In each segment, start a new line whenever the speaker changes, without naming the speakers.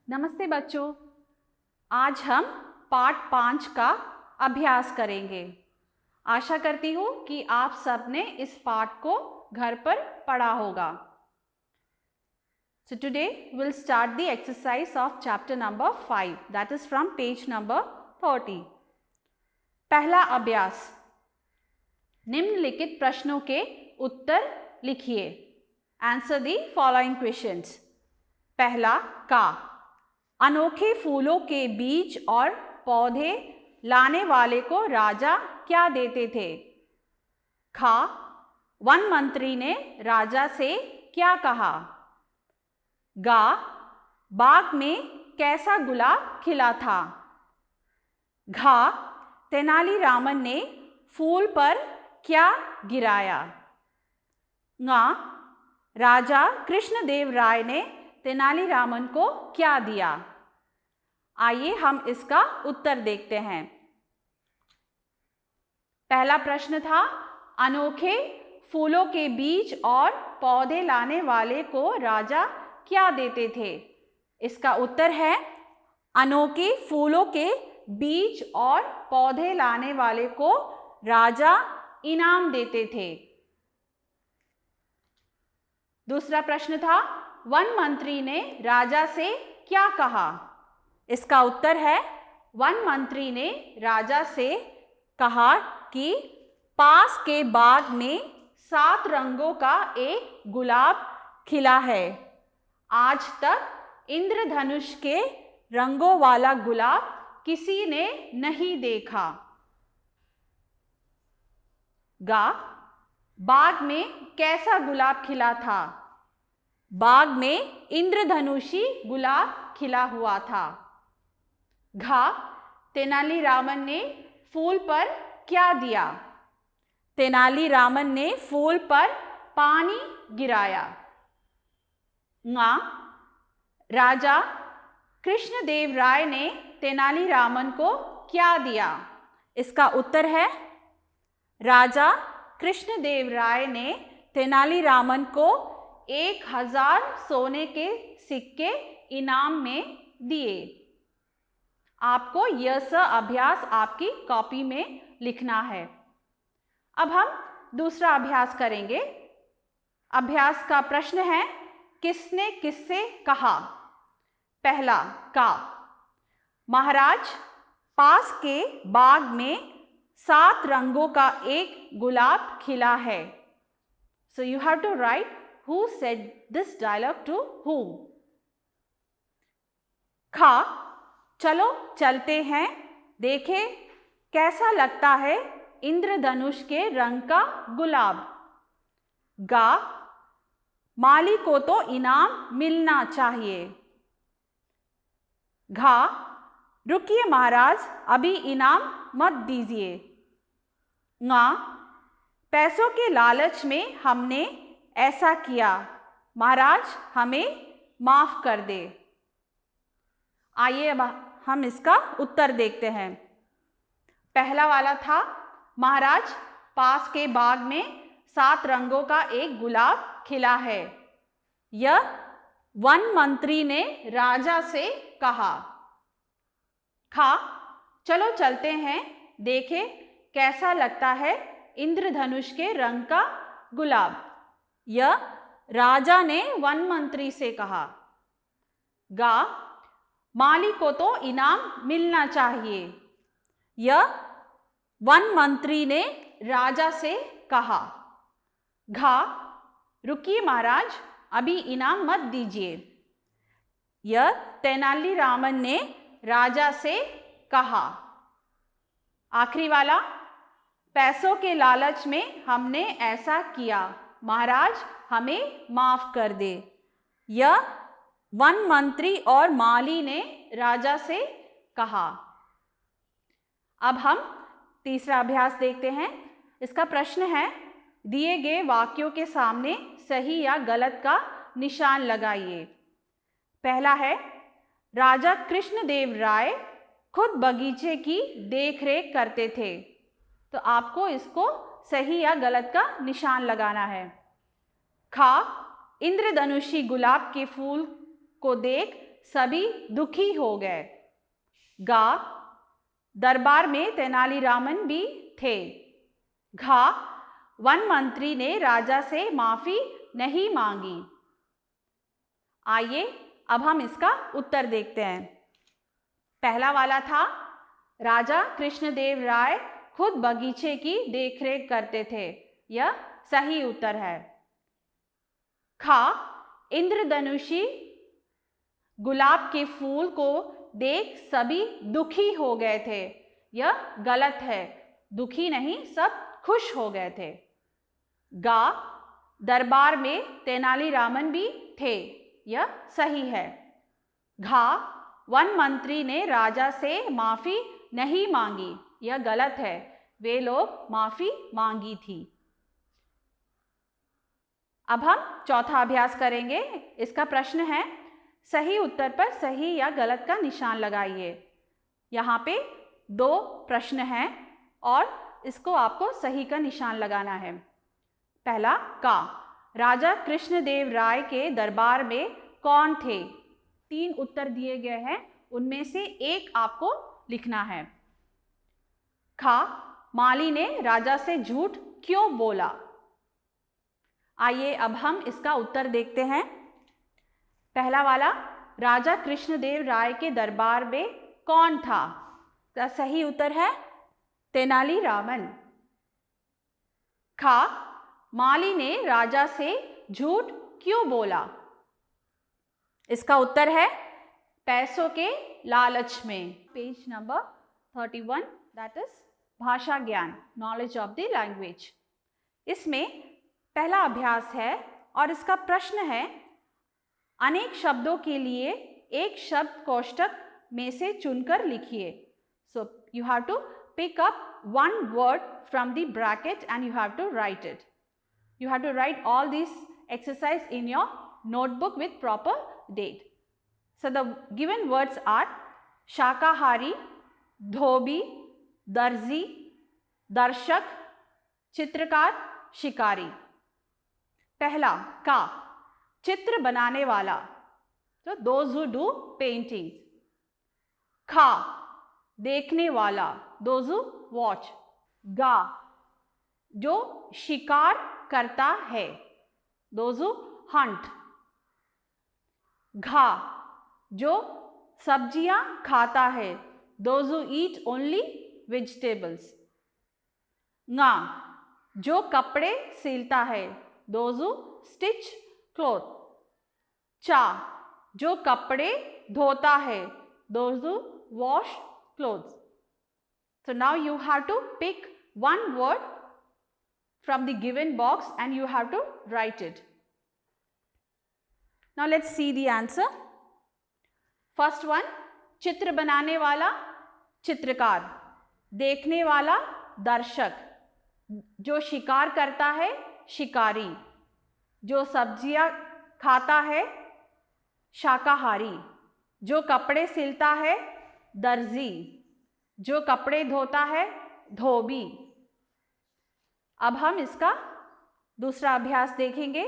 नमस्ते बच्चों, आज हम पाठ 5 का अभ्यास करेंगे। आशा करती हूँ कि आप सबने इस पाठ को घर पर पढ़ा होगा। So today we'll start the exercise of chapter number 5, that is from page number 30. पहला अभ्यास, निम्नलिखित प्रश्नों के उत्तर लिखिए। Answer the following questions. पहला का, अनोखे फूलों के बीज और पौधे लाने वाले को राजा क्या देते थे? खा, वन मंत्री ने राजा से क्या कहा? गा, बाग में कैसा गुलाब खिला था? घा, तेनालीरामन ने फूल पर क्या गिराया? ङा, राजा कृष्णदेव राय ने तेनालीरामन को क्या दिया? आइए हम इसका उत्तर देखते हैं। पहला प्रश्न था, अनोखे फूलों के बीज और पौधे लाने वाले को राजा क्या देते थे? इसका उत्तर है, अनोखे फूलों के बीज और पौधे लाने वाले को राजा इनाम देते थे। दूसरा प्रश्न था, वन मंत्री ने राजा से क्या कहा? इसका उत्तर है, वन मंत्री ने राजा से कहा कि पास के बाग में 7 रंगों का एक गुलाब खिला है। आज तक इंद्रधनुष के रंगों वाला गुलाब किसी ने नहीं देखा। गा, बाग में कैसा गुलाब खिला था? बाग में इंद्रधनुषी गुलाब खिला हुआ था। घा, तेनालीरामन ने फूल पर क्या दिया? तेनालीरामन ने फूल पर पानी गिराया। ङा, राजा कृष्णदेव राय ने तेनालीरामन को क्या दिया? इसका उत्तर है, राजा कृष्णदेव राय ने तेनालीरामन को 1000 सोने के सिक्के इनाम में दिए। आपको यह सब अभ्यास आपकी कॉपी में लिखना है। अब हम दूसरा अभ्यास करेंगे। अभ्यास का प्रश्न है, किसने किससे कहा? पहला का, महाराज, पास के बाग में 7 रंगों का एक गुलाब खिला है। So you have to write who said this dialogue to whom. खा, चलो चलते हैं, देखें कैसा लगता है इंद्रधनुष के रंग का गुलाब। गा, माली को तो इनाम मिलना चाहिए। घा, रुकिए महाराज, अभी इनाम मत दीजिए। ङा, पैसों के लालच में हमने ऐसा किया, महाराज हमें माफ कर दे। आइए अब हम इसका उत्तर देखते हैं। पहला वाला था, महाराज, पास के बाग में 7 रंगों का एक गुलाब खिला है। यह वन मंत्री ने राजा से कहा। खा, चलो चलते हैं, देखें कैसा लगता है इंद्रधनुष के रंग का गुलाब। यह राजा ने वन मंत्री से कहा। गा, माली को तो इनाम मिलना चाहिए। यह वन मंत्री ने राजा से कहा। घा, रुकिए महाराज, अभी इनाम मत दीजिए। यह तेनालीरामन ने राजा से कहा। आखिरी वाला, पैसों के लालच में हमने ऐसा किया, महाराज हमें माफ कर दे। यह वन मंत्री और माली ने राजा से कहा। अब हम तीसरा अभ्यास देखते हैं। इसका प्रश्न है, दिए गए वाक्यों के सामने सही या गलत का निशान लगाइए। पहला है, राजा कृष्णदेव राय खुद बगीचे की देखरेख करते थे। तो आपको इसको सही या गलत का निशान लगाना है। खा, इंद्रधनुषी गुलाब के फूल को देख सभी दुखी हो गए। गा, दरबार में तेनालीरामन भी थे। घा, वन मंत्री ने राजा से माफी नहीं मांगी। आइए अब हम इसका उत्तर देखते हैं। पहला वाला था, राजा कृष्णदेव राय खुद बगीचे की देखरेख करते थे। यह सही उत्तर है। खा, इंद्रधनुषी गुलाब के फूल को देख सभी दुखी हो गए थे। यह गलत है, दुखी नहीं, सब खुश हो गए थे। गा, दरबार में तेनालीरामन भी थे। यह सही है। घा, वन मंत्री ने राजा से माफी नहीं मांगी। यह गलत है, वे लोग माफी मांगी थी। अब हम चौथा अभ्यास करेंगे। इसका प्रश्न है, सही उत्तर पर सही या गलत का निशान लगाइए। यहाँ पे 2 प्रश्न हैं और इसको आपको सही का निशान लगाना है। पहला, का, राजा कृष्णदेव राय के दरबार में कौन थे? 3 उत्तर दिए गए हैं, उनमें से एक आपको लिखना है। खा, माली ने राजा से झूठ क्यों बोला? आइए अब हम इसका उत्तर देखते हैं। पहला वाला, राजा कृष्णदेव राय के दरबार में कौन था? तो सही उत्तर है तेनालीरामन। खा, माली ने राजा से झूठ क्यों बोला? इसका उत्तर है पैसों के लालच में। पेज नंबर 31, दैट इज भाषा ज्ञान, नॉलेज ऑफ द लैंग्वेज। इसमें पहला अभ्यास है और इसका प्रश्न है, अनेक शब्दों के लिए एक शब्द कोष्ठक में से चुनकर लिखिए। So you have to pick up one word from the bracket and you have to write it. You have to write all these exercise in your notebook with proper date. So the given words are शाकाहारी, धोबी, दर्जी, दर्शक, चित्रकार, शिकारी। पहला, का, चित्र बनाने वाला, तो those who do painting। खा, देखने वाला, those who watch। गा, जो शिकार करता है, those who hunt। घा, जो सब्जियां खाता है, those who eat only vegetables। ङा, जो कपड़े सिलता है, those who stitch cloth। चा, जो कपड़े धोता है, those who wash clothes। So now you have to pick one word from the given box and you have to write it. Now let's see the answer. First one, चित्र बनाने वाला, चित्रकार, देखने वाला, दर्शक, जो शिकार करता है, शिकारी, जो सब्जियां खाता है, शाकाहारी, जो कपड़े सिलता है, दर्जी, जो कपड़े धोता है, धोबी। अब हम इसका दूसरा अभ्यास देखेंगे।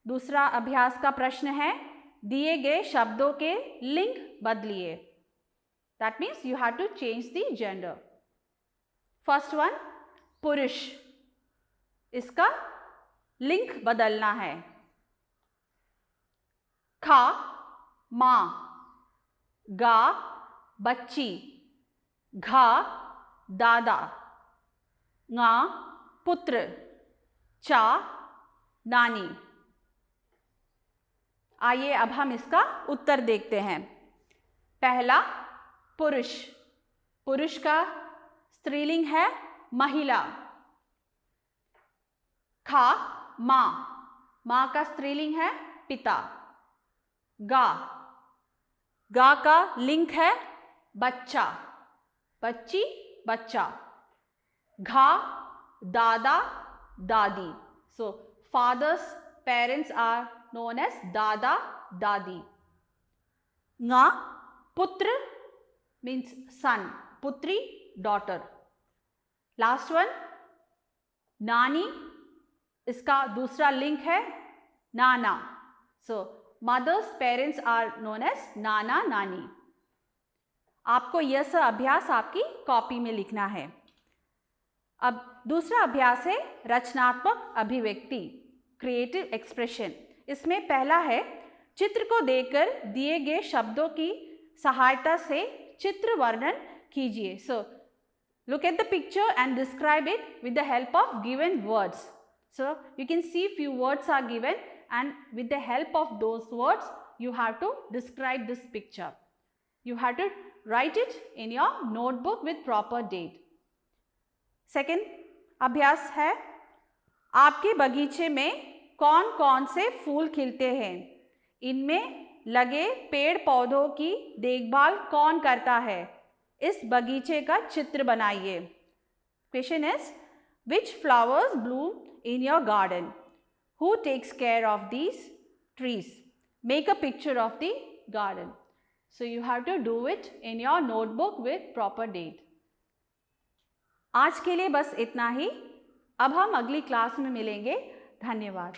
दूसरा अभ्यास का प्रश्न है, दिए गए शब्दों के लिंग बदलिए। That means you have to change the gender. First one, पुरुष, इसका लिंग बदलना है। खा, माँ, गा, बच्ची, घा, दादा, ङा, पुत्र, चा, नानी। आइए अब हम इसका उत्तर देखते हैं। पहला, पुरुष, पुरुष का स्त्रीलिंग है महिला। खा, माँ, माँ का स्त्रीलिंग है पिता। गा, गा का लिंग है बच्चा, बच्ची, बच्चा। घा, दादा, दादी। So fathers parents are known as dada, dadi। ङा, पुत्र means son, putri, daughter। Last one, नानी, इसका दूसरा लिंक है नाना। So mothers parents are known as nana nani. आपको यह सब अभ्यास आपकी कॉपी में लिखना है। अब दूसरा अभ्यास है रचनात्मक अभिव्यक्ति, क्रिएटिव एक्सप्रेशन। इसमें पहला है चित्र को देखकर दिए गए शब्दों की सहायता से चित्र वर्णन कीजिए। सो look at the picture and describe it with the help of given words. So you can see few words are given and with the help of those words you have to describe this picture. You have to write it in your notebook with proper date. Second अभ्यास है आपके बगीचे में कौन कौन से फूल खिलते हैं, इनमें लगे पेड़ पौधों की देखभाल कौन करता है, इस बगीचे का चित्र बनाइए। Question is which flowers bloom in your garden, who takes care of these trees, make a picture of the garden. So you have to do it in your notebook with proper date. आज के लिए बस इतना ही। अब हम अगली class में मिलेंगे। धन्यवाद।